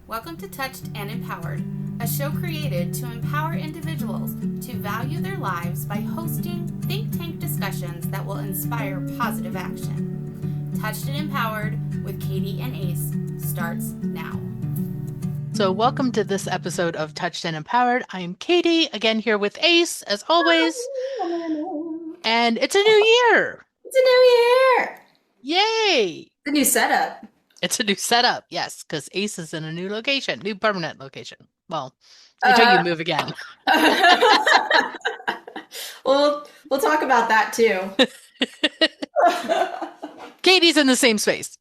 Welcome to Touched and Empowered, a show created to empower individuals to value their lives by hosting think tank discussions that will inspire positive action. Touched and Empowered with Katie and Ace starts now. So, welcome to this episode of Touched and Empowered. I'm Katie, again here with Ace, as always. And it's a new year. It's a new year. Yay! It's a new setup. It's a new setup, yes, because Ace is in a new location, new permanent location. Well, until you move again. Well, we'll talk about that too. Katie's in the same space,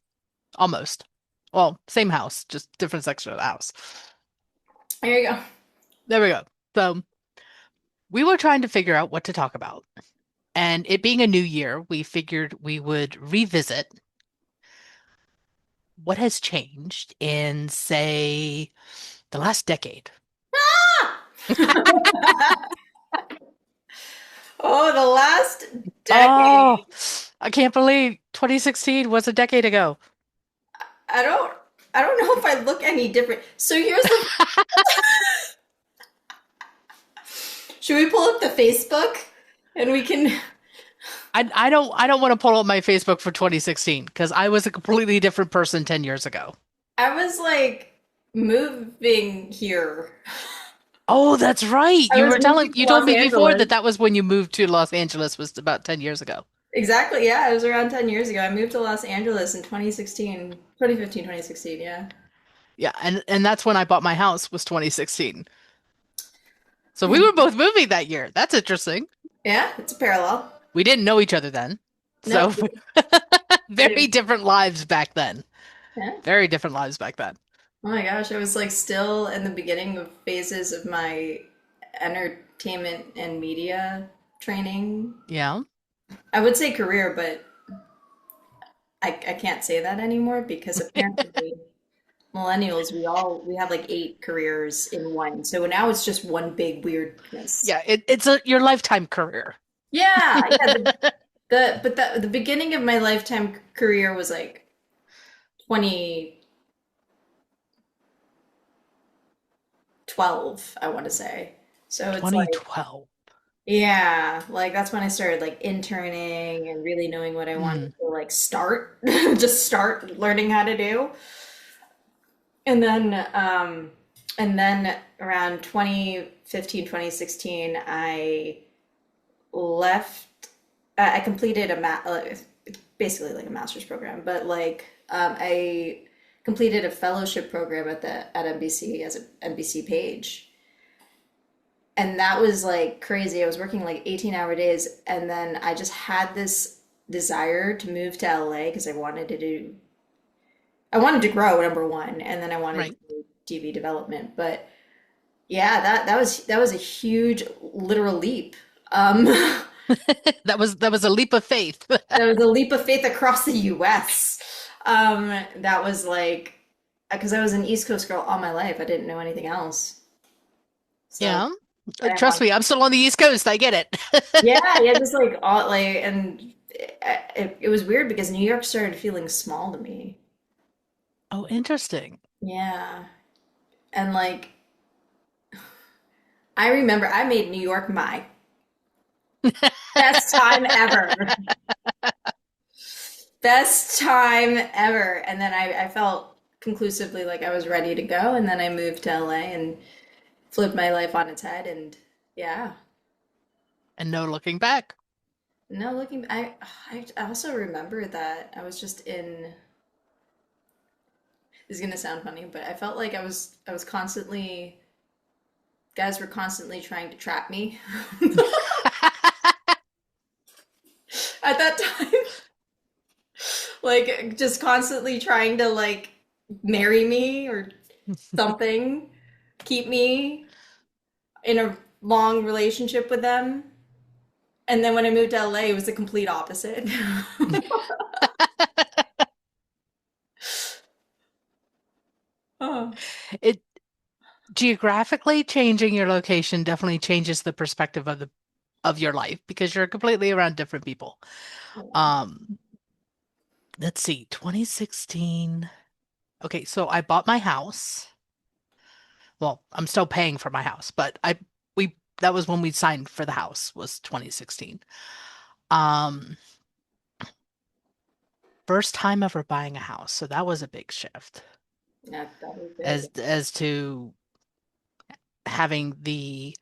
almost. Well, same house, just different section of the house. There you go. There we go. So, we were trying to figure out what to talk about. And it being a new year, we figured we would revisit what has changed in, say, the last decade. Oh, the last Oh, decade. I can't believe 2016 was a decade ago. I don't I don't know if I look any different. So here's the Should we pull up the Facebook and we can I don't want to pull up my Facebook for 2016 because I was a completely different person 10 years ago. I was like moving here. Oh, that's right. I was moving You to told Los me before Angeles. that that was when you moved to Los Angeles was about 10 years ago. Exactly, yeah, it was around 10 years ago. I moved to Los Angeles in 2016, 2015, 2016, yeah. Yeah, and that's when I bought my house was 2016. So we were both moving that year. That's interesting. Yeah, it's a parallel. We didn't know each other then. Nope. So I very didn't. different lives back then. Yeah. Very different lives back then. Oh my gosh, I was like still in the beginning of phases of my entertainment and media training. Yeah. I would say career, but I can't say that anymore because apparently millennials we have like eight careers in one. So now it's just one big weirdness. Yeah, it's a your lifetime career. Yeah. The beginning of my lifetime career was like 2012, I want to say. So it's like 2012. yeah, like that's when I started like interning and really knowing what I wanted Hmm. to like start, just start learning how to do. And then around 2015, 2016, I left I completed basically like a master's program, but like I completed a fellowship program at NBC as an NBC page. And that was like crazy. I was working like 18-hour days, and then I just had this desire to move to LA because I wanted to grow, number one, and then I wanted to Right. do TV development. But yeah, that was a huge literal leap. That That was a leap of faith. was a leap of faith across the US. That was like because I was an East Coast girl all my life. I didn't know anything else. So Yeah. and I Trust wanted me, I'm still on the East Coast. I get it. yeah, just like all like and it was weird because New York started feeling small to me. Oh, interesting. Yeah. And like I remember I made New York my best time ever. Best time ever. And then I felt conclusively like I was ready to go. And then I moved to LA and flipped my life on its head. And yeah, And no looking back. no, looking, I also remember that I was just in, this is gonna sound funny, but I felt like I was constantly, guys were constantly trying to trap me at that time. Like just constantly trying to like marry me or something, keep me in a long relationship with them. And then when I moved to LA, it was the complete opposite. Oh. It geographically changing your location definitely changes the perspective of your life because you're completely around different people. Um, let's see, 2016. Okay, so I bought my house. Well, I'm still paying for my house, but we that was when we signed for the house was 2016. Um, First time ever buying a house, so that was a big shift That was big. as to having the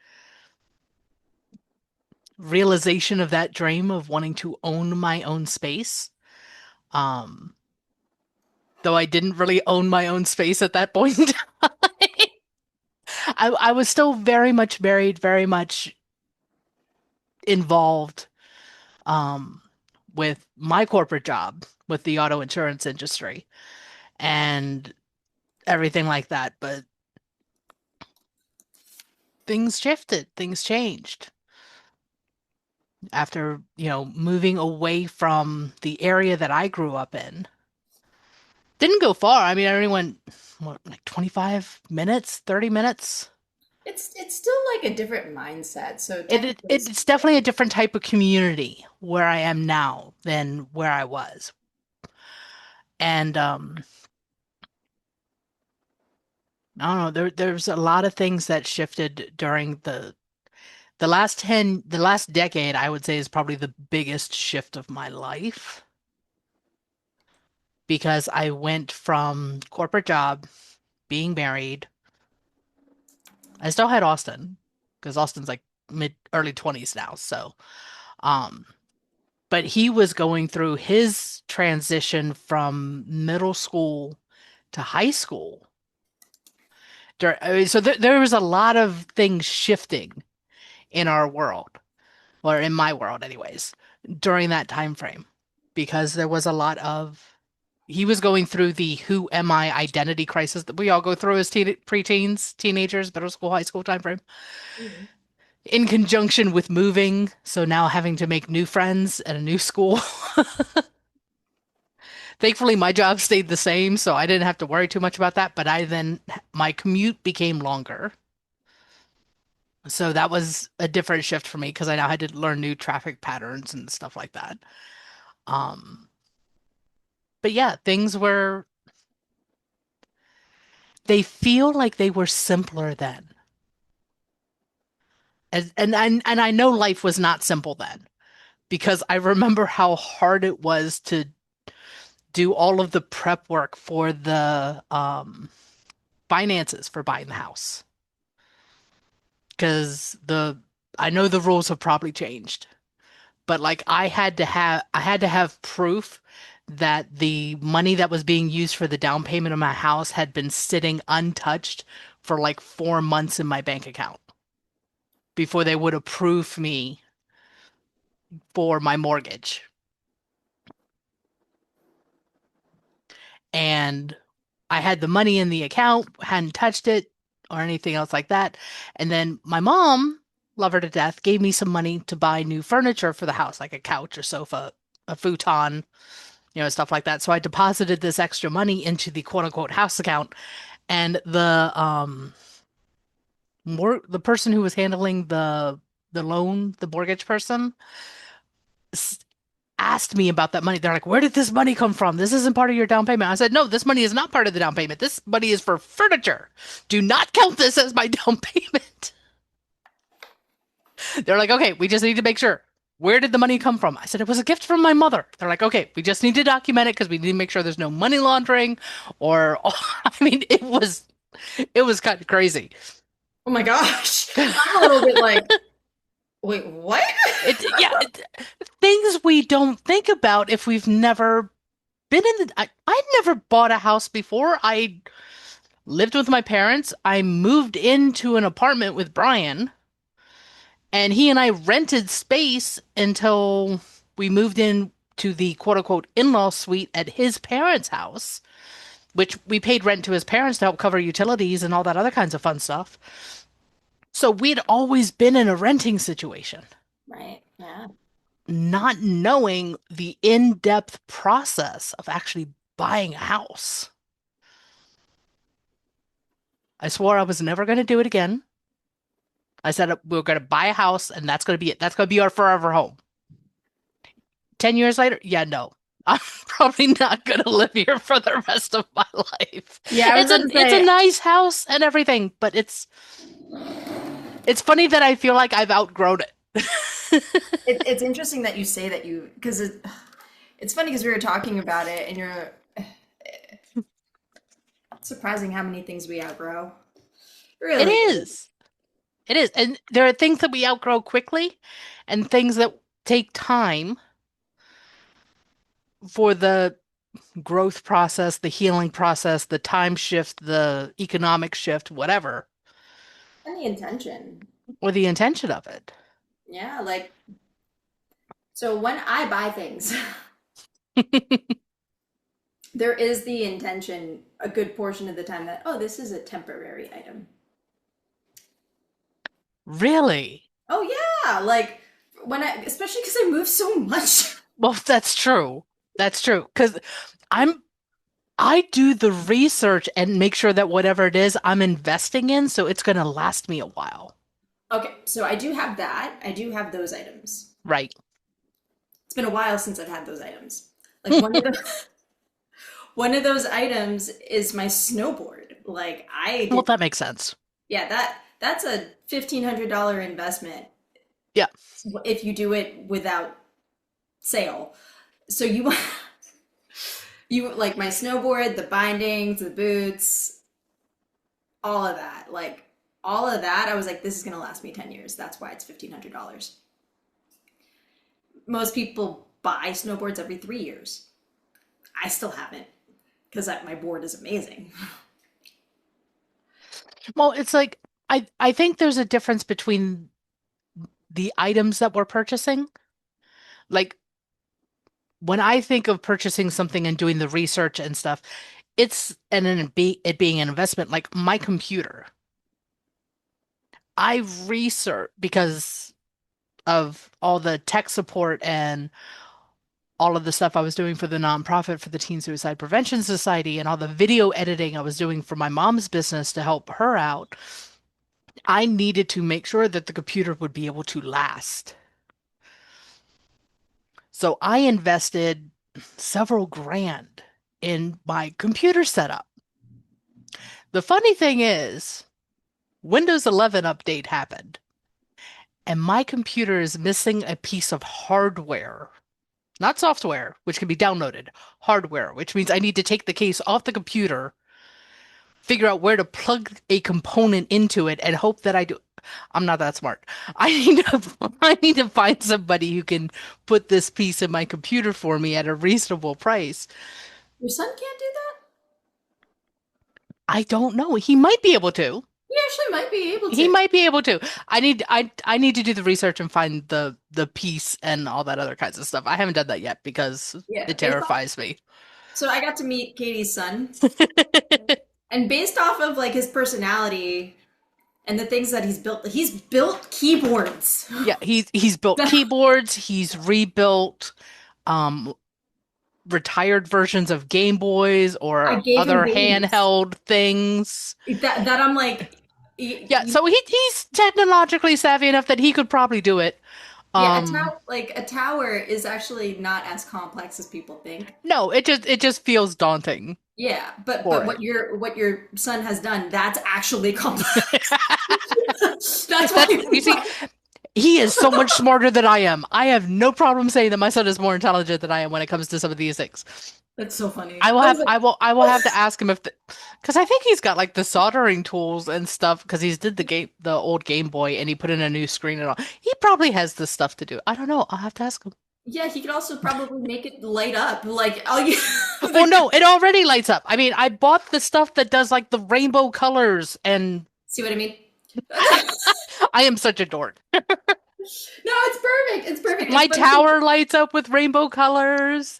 realization of that dream of wanting to own my own space. Um, though I didn't really own my own space at that point. I was still very much married, very much involved um, with my corporate job with the auto insurance industry and everything like that. But things shifted, things changed after, moving away from the area that I grew up in. Didn't go far. I mean, I only went, what, like 25 minutes, 30 minutes. It's still like a different mindset. So technically It's definitely a different type of community where I am now than where I was. And I don't know, there's a lot of things that shifted during the last decade, I would say is probably the biggest shift of my life because I went from corporate job, being married. I still had Austin because Austin's like mid early 20s now, so um but he was going through his transition from middle school to high school. I mean, so there was a lot of things shifting in our world, or in my world, anyways, during that time frame, because there was a lot of he was going through the who am I identity crisis that we all go through as preteens, teenagers, middle school, high school time frame, Mhm. in conjunction with moving. So now having to make new friends at a new school. Thankfully, my job stayed the same, so I didn't have to worry too much about that. But my commute became longer. So that was a different shift for me because I now had to learn new traffic patterns and stuff like that. Um, but yeah, they feel like they were simpler then. And I know life was not simple then because I remember how hard it was to do all of the prep work for the finances for buying the house. Because I know the rules have probably changed, but like I had to have proof that the money that was being used for the down payment of my house had been sitting untouched for like 4 months in my bank account before they would approve me for my mortgage. And I had the money in the account, hadn't touched it or anything else like that. And then my mom, love her to death, gave me some money to buy new furniture for the house, like a couch, a sofa, a futon, stuff like that. So I deposited this extra money into the quote unquote house account. And the person who was handling the loan, the mortgage person, s- asked me about that money. They're like, "Where did this money come from? This isn't part of your down payment." I said, "No, this money is not part of the down payment. This money is for furniture. Do not count this as my down payment." They're like, "Okay, we just need to make sure. Where did the money come from?" I said, "It was a gift from my mother." They're like, "Okay, we just need to document it because we need to make sure there's no money laundering or I mean, it was kind of crazy. Oh my gosh. I'm a little bit like, wait, what? Yeah, things we don't think about if we've never been in I'd never bought a house before. I lived with my parents. I moved into an apartment with Brian, and he and I rented space until we moved in to the quote unquote in-law suite at his parents' house, which we paid rent to his parents to help cover utilities and all that other kinds of fun stuff. So we'd always been in a renting situation, Right. Yeah. not knowing the in-depth process of actually buying a house. I swore I was never going to do it again. I said we are going to buy a house and that's going to be it. That's going to be our forever home. 10 years later, yeah, no. I'm probably not gonna live here for the rest of my life. Yeah, I was about to It's a say nice house and everything, but it's funny that I feel like I've outgrown it. it's interesting that you say that you because it's funny because we were talking about it and you're it's surprising how many things we outgrow. It It really is. is. It is. And there are things that we outgrow quickly and things that take time for the growth process, the healing process, the time shift, the economic shift, whatever, And the intention. or the intention of it. Yeah, like so when I buy things, there is the intention a good portion of the time that, oh, this is a temporary item. Really? Oh yeah, like when I especially because I move so much. Well, that's true. That's true. Because I'm I do the research and make sure that whatever it is I'm investing in, so it's gonna last me a while. Okay, so I do have that. I do have those items. Right. It's been a while since I've had those items. Like one of the one of those items is my snowboard. Like I Well, did, that makes sense. yeah, that's a $1,500 investment Yeah. if you do it without sale. So you you like my snowboard, the bindings, the boots, all of that. Like all of that, I was like, this is gonna last me 10 years. That's why it's $1,500. Most people buy snowboards every 3 years. I still haven't because my board is amazing. Well, it's like I think there's a difference between the items that we're purchasing. Like when I think of purchasing something and doing the research and stuff, it's and then it being an investment, like my computer. I research because of all the tech support and all of the stuff I was doing for the nonprofit for the Teen Suicide Prevention Society and all the video editing I was doing for my mom's business to help her out. I needed to make sure that the computer would be able to last. So I invested several grand in my computer setup. The funny thing is, Windows 11 update happened, and my computer is missing a piece of hardware, not software, which can be downloaded, hardware, which means I need to take the case off the computer, figure out where to plug a component into it, and hope that I do. I'm not that smart. I need to find somebody who can put this piece in my computer for me at a reasonable price. Your son can't do that? I don't know. He might be able to. He actually might be able He to. might be able to. I need to do the research and find the piece and all that other kinds of stuff. I haven't done that yet because Yeah, it based off. terrifies me. So I got to meet Katie's son, and based off of like his personality and the things that he's built keyboards. Yeah, he's built keyboards, he's rebuilt um retired versions of Game Boys I or gave him other babies. handheld things. That I'm like, Yeah, so he's technologically savvy enough that he could probably do it. yeah, Um, a tower is actually not as complex as people think. no, it just feels daunting Yeah, for but it. what your son has done, that's actually complex. That's why That's you see, he is so much smarter than I am. I have no problem saying that my son is more intelligent than I am when it comes to some of these things. that's so funny. I was I will have like, to ask him if because I think he's got like the soldering tools and stuff because he's did the old Game Boy and he put in a new screen and all. He probably has the stuff to do. I don't know. I'll have to ask him. yeah, he could also probably make it light up. Like, oh, you Well, like, no, it already lights up. I mean, I bought the stuff that does like the rainbow colors and see what I mean? I am such a dork. No, it's perfect. It's perfect. It's My funny 'cause tower lights up with rainbow colors.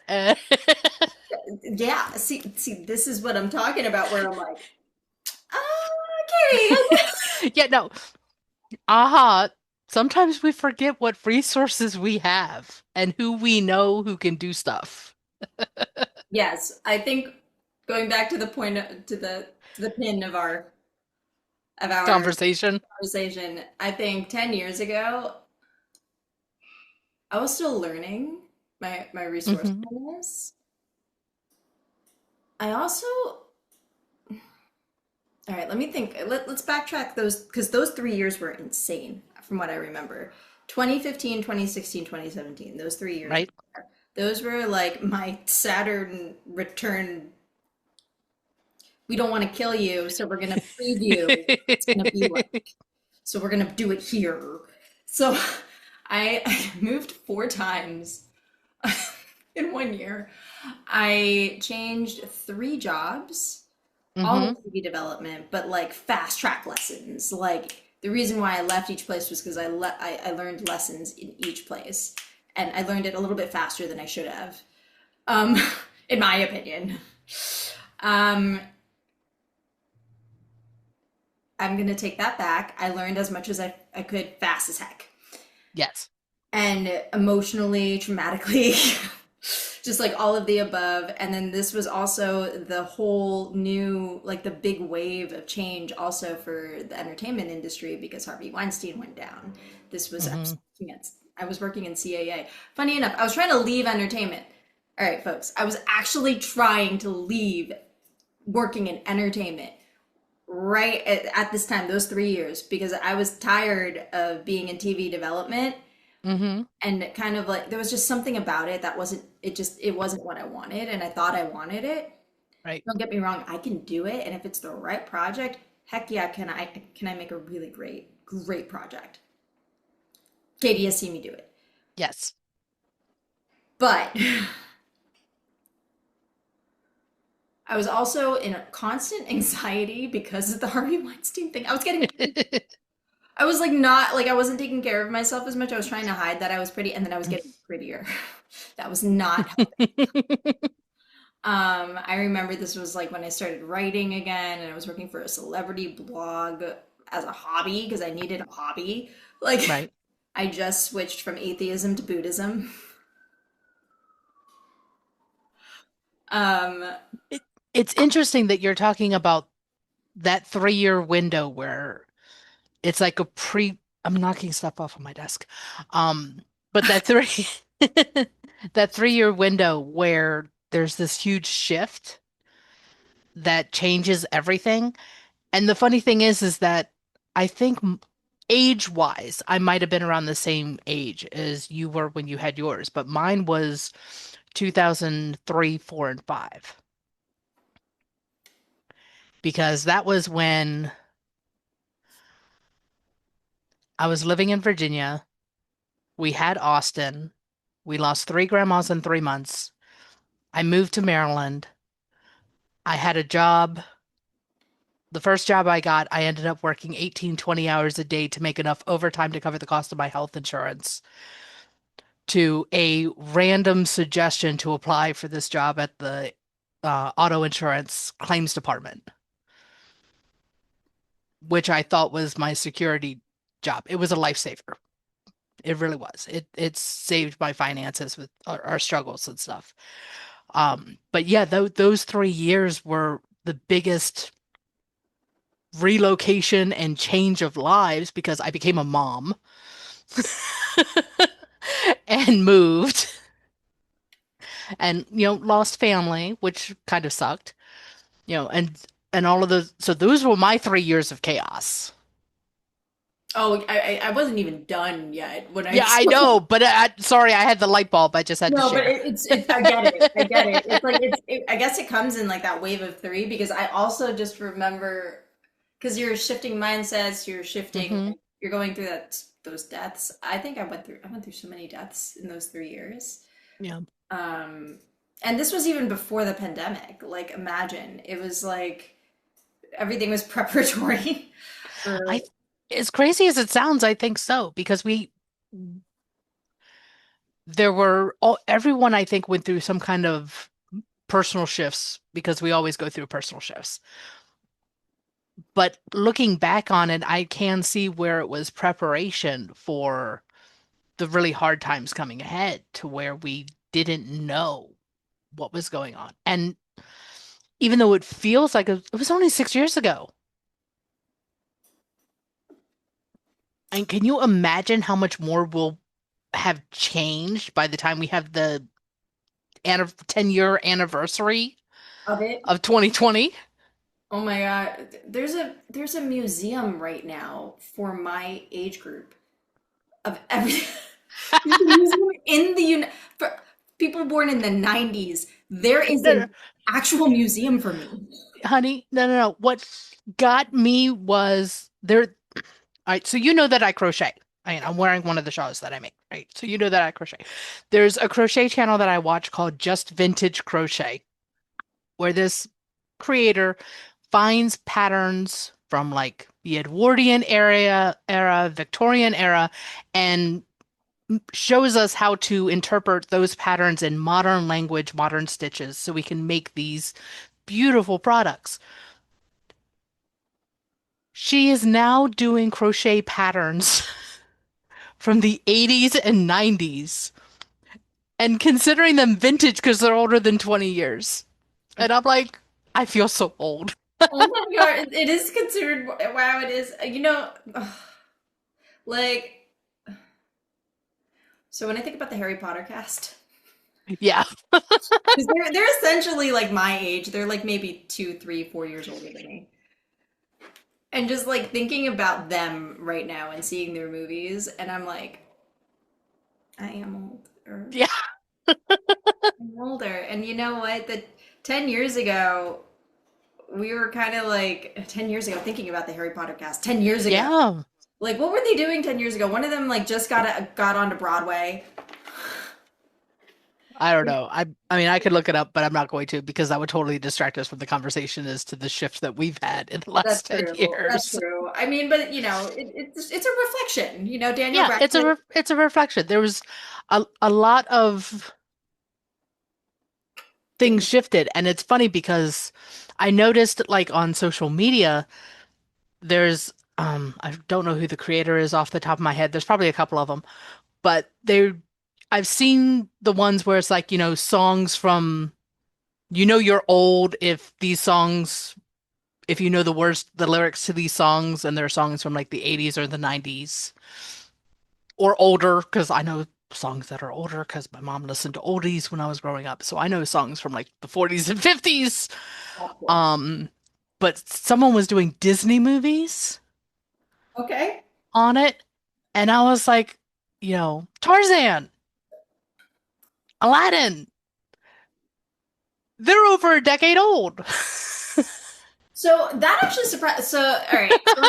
yeah, see, this is what I'm talking about. Where I'm like, okay, Yeah, no. Aha. Sometimes we forget what resources we have and who we know who can do stuff. yes, I think going back to the point to the pin of our Conversation. conversation, I think 10 years ago, I was still learning my Hmm. resourcefulness. I also, all right, let me think. Let's backtrack those because those 3 years were insane from what I remember. 2015, 2016, 2017. Those 3 years. right? Those were like my Saturn return. We don't want to kill you, so we're going to preview what it's going to be like. So we're going to do it here. So I moved 4 times in 1 year. I changed 3 jobs, all in Hmm. TV development, but like fast track lessons. Like the reason why I left each place was because I learned lessons in each place, and I learned it a little bit faster than I should have, um, in my opinion. Um, I'm gonna take that back. I learned as much as I could fast as heck. Yes. And emotionally, traumatically, just like all of the above. And then this was also the whole new, like the big wave of change also for the entertainment industry because Harvey Weinstein went down. This was, Hmm. I was working in CAA. Funny enough, I was trying to leave entertainment. All right, folks, I was actually trying to leave working in entertainment right at this time, those 3 years, because I was tired of being in TV development Hmm. and kind of like there was just something about it that it wasn't what I wanted and I thought I wanted it. Right. Don't get me wrong, I can do it, and if it's the right project, heck yeah, can I make a really great project. Katie has seen me do it. Yes. But I was also in a constant anxiety because of the Harvey Weinstein thing. I was like not like I wasn't taking care of myself as much. I was trying to hide that I was pretty, and then I was getting prettier. That was not. I remember this was like when I started writing again, and I was working for a celebrity blog as a hobby because I needed a hobby. Like, Right. I just switched from atheism to Buddhism. Um, It, it's interesting that you're talking about that 3 year window where it's like a I'm knocking stuff off of my desk. But that three that 3 year window where there's this huge shift that changes everything. And the funny thing is that I think age-wise, I might have been around the same age as you were when you had yours, but mine was 2003, 4, and 5 because that was when I was living in Virginia. We had Austin. We lost three grandmas in 3 months. I moved to Maryland. I had a job. The first job I got, I ended up working 18, 20 hours a day to make enough overtime to cover the cost of my health insurance. To a random suggestion to apply for this job at the auto insurance claims department, which I thought was my security job. It was a lifesaver. It really was. It saved my finances with our struggles and stuff. But yeah, those 3 years were the biggest relocation and change of lives because I became a mom and moved and lost family, which kind of sucked. And all of those. So those were my 3 years of chaos. oh, I wasn't even done yet when I Yeah, I know, but sorry, I had the light bulb. I just had to no, but share. it's I get it. I get it. It's like I guess it comes in like that wave of three because I also just remember because you're shifting mindsets, you're shifting, Hmm. like, you're going through those deaths. I went through so many deaths in those 3 years. Yeah. Um, and this was even before the pandemic. Like imagine it was like everything was preparatory for I, as crazy as it sounds, I think so because there were everyone I think went through some kind of personal shifts because we always go through personal shifts. But looking back on it, I can see where it was preparation for the really hard times coming ahead to where we didn't know what was going on. And even though it feels like it was only 6 years ago, and can you imagine how much more will have changed by the time we have the 10-year anniversary? Of it. of 2020. Oh my God. There's a museum right now for my age group of everything. There's a museum in the for people born in the 90s. There is No, no, an actual museum for me. honey, no, no, no. What got me was there. All right, so you know that I crochet. I mean, I'm wearing one of the shawls that I make, right? So you know that I crochet. There's a crochet channel that I watch called Just Vintage Crochet, where this creator finds patterns from like the Edwardian era, Victorian era, and shows us how to interpret those patterns in modern language, modern stitches, so we can make these beautiful products. She is now doing crochet patterns from the 80s and 90s and considering them vintage because they're older than 20 years. And I'm like, I feel so old. Oh my God, it is considered, wow, it is. Like, so when I think about the Harry Potter cast, Yeah. because they're essentially like my age. They're like maybe 2, 3, 4 years older than me. And just like thinking about them right now and seeing their movies, and I'm like, I am older. Yeah. I'm older. And you know what? The 10 years ago, we were kind of like 10 years ago thinking about the Harry Potter cast. 10 years ago. Yeah. Like what were they doing 10 years ago? One of them like just got onto Broadway. I don't know. I mean, I could look it up, but I'm not going to because that would totally distract us from the conversation as to the shift that we've had in the last That's 10 true. That's years. true. I mean, but you know, it's a reflection. You know, Daniel Yeah, Radcliffe. it's a reflection. There was a lot of things Things. shifted, and it's funny because I noticed like on social media, there's I don't know who the creator is off the top of my head. There's probably a couple of them, but they I've seen the ones where it's like, songs from you're old if these songs if you know the lyrics to these songs and they're songs from like the 80s or the 90s or older because I know songs that are older because my mom listened to oldies when I was growing up. So I know songs from like the 40s and 50s. Of course. Um, but someone was doing Disney movies Okay. on it, and I was like, Tarzan, Aladdin, they're over a decade old. So that actually surprised. So all right. So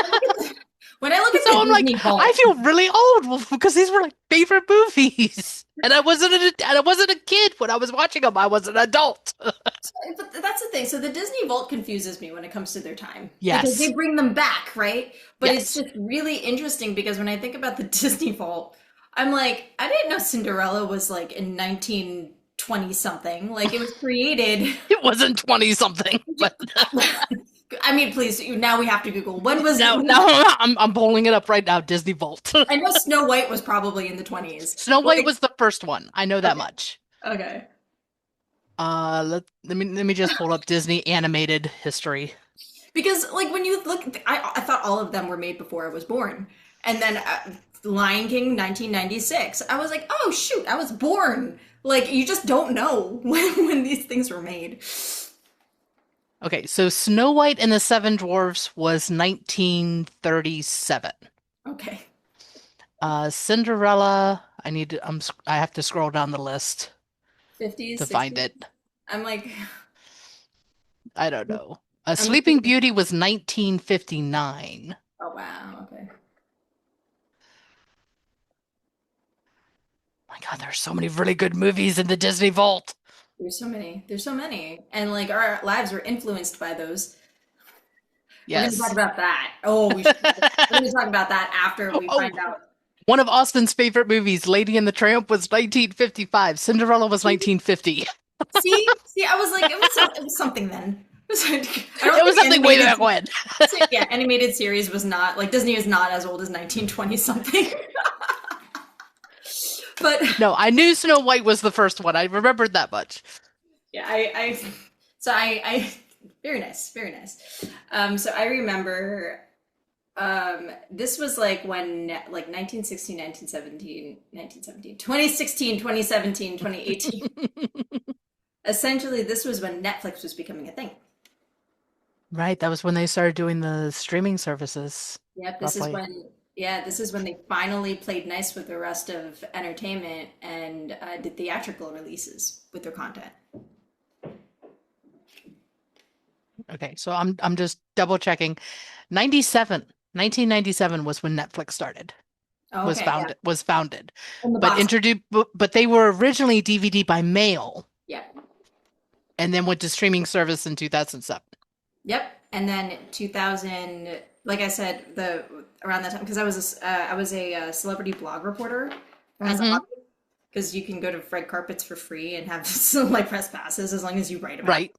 when I look at So the I'm like, Disney I Vault, feel really old because these were like favorite movies. And I wasn't a kid when I was watching them. I was an adult. but that's the thing. So the Disney Vault confuses me when it comes to their time because they Yes. bring them back, right? But it's Yes. just really interesting because when I think about the Disney Vault, I'm like, I didn't know Cinderella was like in 1920 something. Like it was created. It wasn't 20 something, but I mean, please, now we have to Google. When was it? no, no, I'm pulling it up right now. Disney Vault. I know Snow White was probably in the 20s. Snow White Like, was the first one. I know that okay, much. okay. Let me just pull up Disney animated history. Because like when you look, I thought all of them were made before I was born, and then Lion King 1996. I was like, oh shoot, I was born. Like you just don't know when these things were made. Okay, so Snow White and the Seven Dwarfs was 1937. Okay, Cinderella, I have to scroll down the list 50s, to find 60s. it. I'm like, I don't know. I'm Sleeping looking. Beauty was 1959. Oh wow, okay. My God, there's so many really good movies in the Disney Vault. There's so many. There's so many, and like our lives were influenced by those. We're gonna talk Yes. about that. Oh, we should. We're gonna talk about that after we Oh, find out. one of Austin's favorite movies, Lady and the Tramp, was 1955. Cinderella was 1950. See, I was like, it was something then. I don't It was think something way back when. yeah, animated series was not like Disney is not as old as 1920 something. But No, I knew Snow White was the first one. I remembered that much. yeah, I very nice, very nice. So I remember this was like when like 1916, 1917, 2016, 2017, 2018. essentially, this was when Netflix was becoming a thing. Right. That was when they started doing the streaming services, Yep, roughly. this is when they finally played nice with the rest of entertainment and did theatrical releases with their content. Okay. So I'm just double checking. 97, 1997 was when Netflix started. Oh, okay, yeah, Was founded. in the But box. introduced but they were originally DVD by mail Yeah, and then went to streaming service in 2007. yep. And then 2000, like I said, the around that time because I was a celebrity blog reporter as a Hmm. hobby because you can go to red carpets for free and have some like press passes as long as you write about it. Right.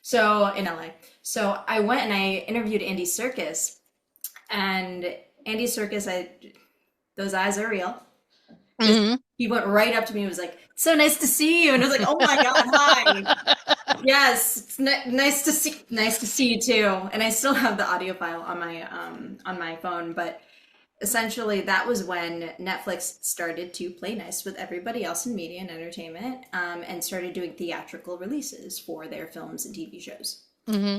So in LA, so I went and I interviewed Andy Serkis, and Andy Serkis, I those eyes are real because Hmm. he went right up to me and was like, "So nice to see you," and I was like, "Oh my God, hi." Yes, it's nice to see you too. And I still have the audio file on my phone, but essentially that was when Netflix started to play nice with everybody else in media and entertainment, and started doing theatrical releases for their films and TV shows. Hmm.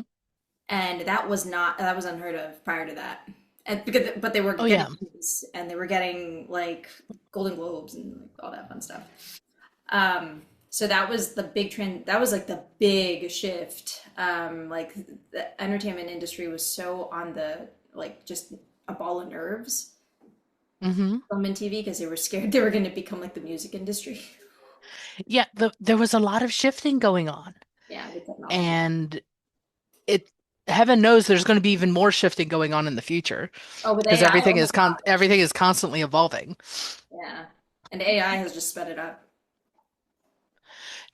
And that was unheard of prior to that. And but they were Oh getting yeah. Emmys, and they were getting like Golden Globes and like, all that fun stuff. So that was the big trend. That was like the big shift. Like the entertainment industry was so on the like just a ball of nerves, Hmm. film and TV, because they were scared they were going to become like the music industry. Yeah, there was a lot of shifting going on. Yeah, with technology. And it heaven knows there's going to be even more shifting going on in the future Oh, with because AI, oh my gosh. everything is constantly evolving. Yeah, and AI has just sped it up.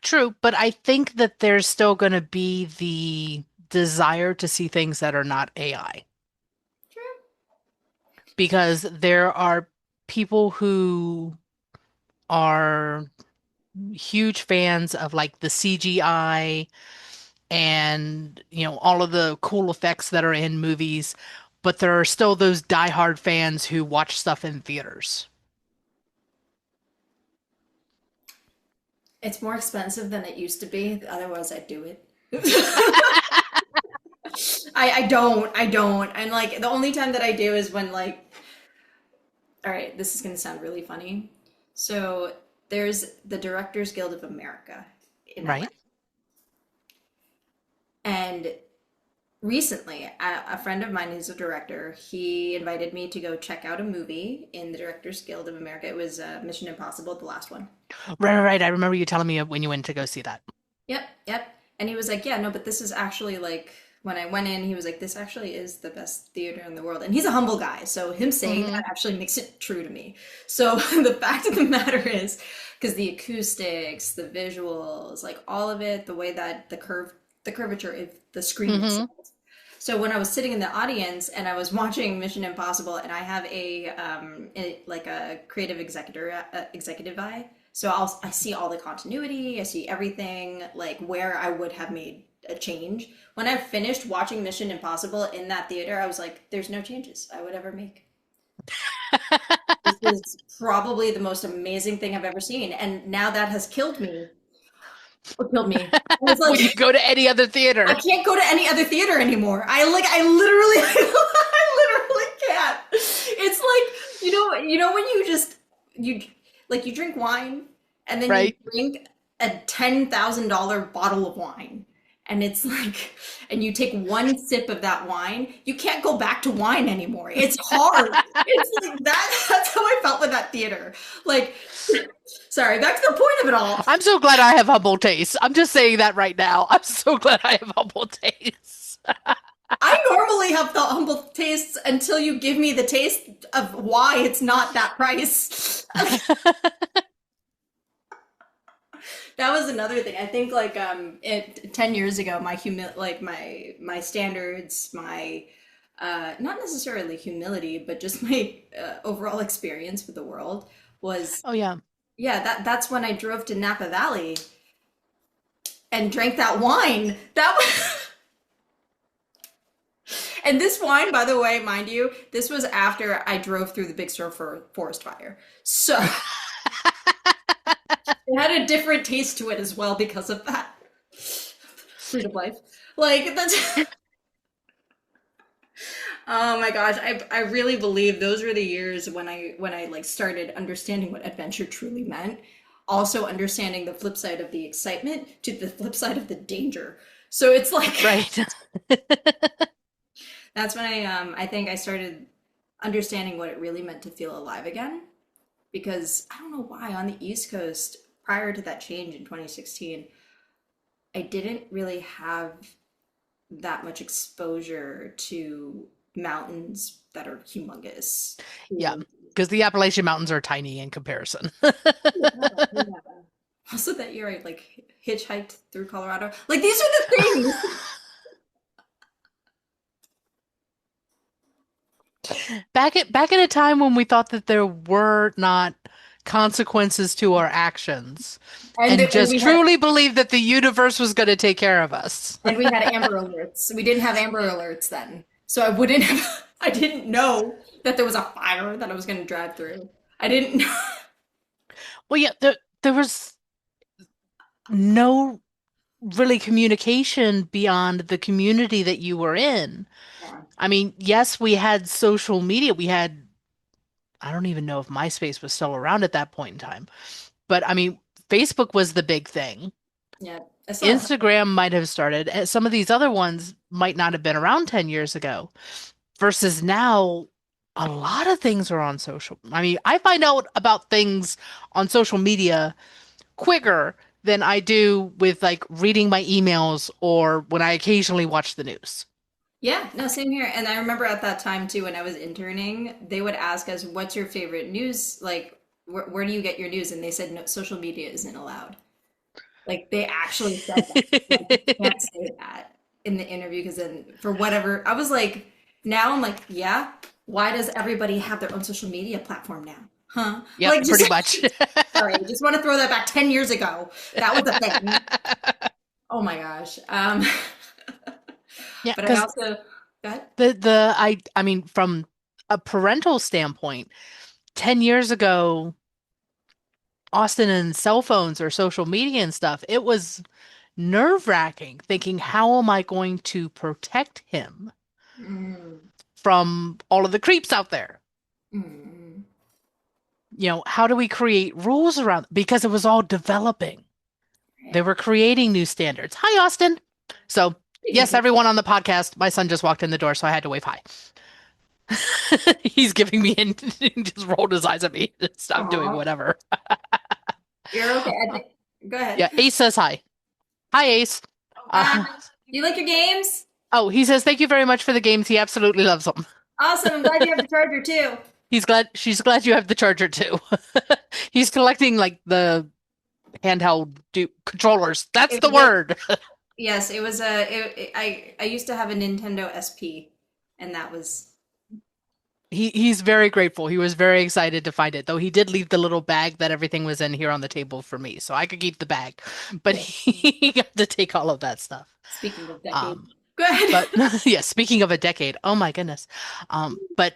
True, but I think that there's still going to be the desire to see things that are not AI True. because there are people who are huge fans of like the CGI and all of the cool effects that are in movies, but there are still those diehard fans who watch stuff in theaters. It's more expensive than it used to be. Otherwise, I'd do it. I don't. And like the only time that I do is when like, all right, this is gonna sound really funny. So there's the Directors Guild of America in LA, Right? and recently a friend of mine who's a director, he invited me to go check out a movie in the Directors Guild of America. It was Mission Impossible, the last one. Right. I remember you telling me when you went to go see that. Yep, yep. And he was like, "Yeah, no, but this is actually like when I went in, he was like, this actually is the best theater in the world." And he's a humble guy, so him saying Hmm. that actually makes it true to me. So the fact of the matter is, because the acoustics, the visuals, like all of it, the way that the curvature of the screen Hmm. itself. So when I was sitting in the audience and I was watching Mission Impossible, and I have like a creative executive eye, so I see all the continuity, I see everything like where I would have made a change. When I finished watching Mission Impossible in that theater, I was like, "There's no changes I would ever make. This is probably the most amazing thing I've ever seen." And now that has killed me. What killed me? I was When you like, go to any other I theater. can't go to any other theater anymore. I literally, I literally can't. It's like, you know when you like you drink wine and then you Right? drink a $10,000 bottle of wine. And it's like, and you take one sip of that wine, you can't go back to wine anymore. It's hard. It's like that. That's how I felt with that theater. Like, sorry, back to the point of it all. I'm so glad I have humble taste. I'm just saying that right now. I'm so glad I have humble taste. I normally have the humble tastes until you give me the taste of why it's not that price. That was another thing. I think like 10 years ago my standards, my not necessarily humility, but just my overall experience with the world was, Oh yeah. yeah, that's when I drove to Napa Valley and drank that wine. That was And this wine, by the way, mind you, this was after I drove through the Big Sur for forest fire. So it had a different taste to it as well because of that. fruit of life. Like that's oh my gosh, I really believe those were the years when I like started understanding what adventure truly meant. Also understanding the flip side of the excitement to the flip side of the danger. So it's like Right. that's when I think I started understanding what it really meant to feel alive again. Because I don't know why on the East Coast, prior to that change in 2016, I didn't really have that much exposure to mountains that are humongous. Yeah, To, because the Appalachian Mountains are tiny in comparison. yeah, yeah. Also, that year I like hitchhiked through Colorado. Like these are the things. Back at a time when we thought that there were not consequences to our actions and And just we had truly believed that the universe was going to take care of us. Amber Alerts. We didn't have Amber Alerts then, so I wouldn't have. I didn't know that there was a fire that I was going to drive through. I didn't know. Well, yeah, there was no really communication beyond the community that you were in. Yeah. I mean, yes, we had social media. I don't even know if MySpace was still around at that point in time. But I mean, Facebook was the big thing. Yeah, I still have. Instagram might have started. Some of these other ones might not have been around 10 years ago. Versus now, a lot of things are on social. I mean, I find out about things on social media quicker than I do with like reading my emails or when I occasionally watch the news. Yeah, no, same here. And I remember at that time too, when I was interning, they would ask us, "What's your favorite news? Like, where do you get your news?" And they said, "No, social media isn't allowed." Like, they actually said that. Like, you can't say that in the interview because then, for whatever, I was like, now I'm like, yeah. Why does everybody have their own social media platform now? Huh? Like, Yep, just pretty much. sorry, just want to throw that back 10 years ago. That was a thing. Oh my gosh. Yeah, But I because also, go ahead. I mean, from a parental standpoint, 10 years ago, Austin and cell phones or social media and stuff, it was nerve-wracking thinking, how am I going to protect him Mm, from all of the creeps out there? mm, How do we create rules around because it was all developing. They right. were creating new standards. Hi, Austin. So, Speaking of yes, which, everyone on the podcast, my son just walked in the door, so I had to wave hi. He's giving me and he just rolled his eyes at me. Stop doing aw, whatever. you're okay. I think, go ahead. Yeah, Ace says hi. Hi, Ace. Hi. Uh, Do you like your games? oh, he says thank you very much for the games. He absolutely loves them. Awesome. I'm glad you have the charger too. She's glad you have the charger too. He's collecting like the handheld controllers. That's It the was a, word. yes, it was a, I used to have a Nintendo SP, and that was, He's very grateful. He was very excited to find it, though he did leave the little bag that everything was in here on the table for me, so I could keep the bag. But yeah. he got to take all of that stuff. Speaking of decades, Um, go ahead. but yeah, speaking of a decade, oh my goodness. But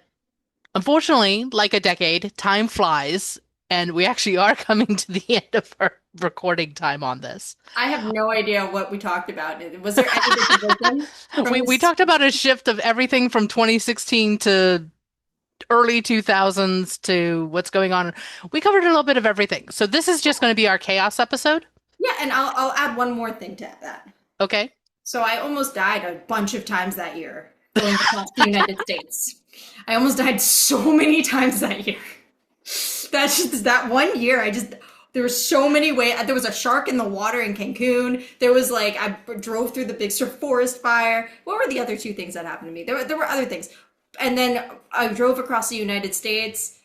unfortunately, like a decade, time flies, and we actually are coming to the end of our recording time on this. I have no idea what we talked about. Was there any division from We this? talked about a shift of everything from 2016 to early 2000s to what's going on. We covered a little bit of everything. So this is just going to be our chaos episode. Yeah, and I'll add one more thing to that. Okay. So I almost died a bunch of times that year going across the United States. I almost died so many times that year. That's just that one year. There were so many ways. There was a shark in the water in Cancun. There was like I drove through the Big Sur forest fire. What were the other two things that happened to me? There were other things, and then I drove across the United States,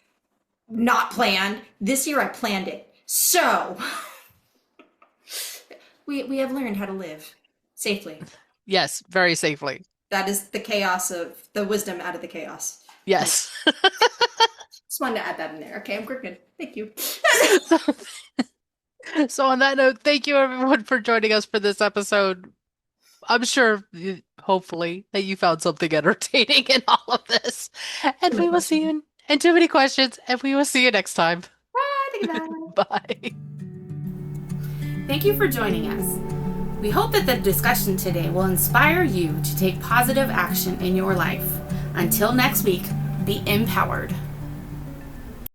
not planned. This year I planned it. So we have learned how to live safely. Yes, very safely. That is the chaos of the wisdom out of the chaos. Yes. Just wanted to add that in there. Okay, I'm good. Thank you. So, so on that note, thank you everyone for joining us for this episode. I'm sure, hopefully, that you found something entertaining in all of this. And Too many we will see you questions. and too many questions, and we will see you next time. Bye. Thank you. Bye. Bye. Thank you for joining us. We hope that the discussion today will inspire you to take positive action in your life. Until next week, be empowered.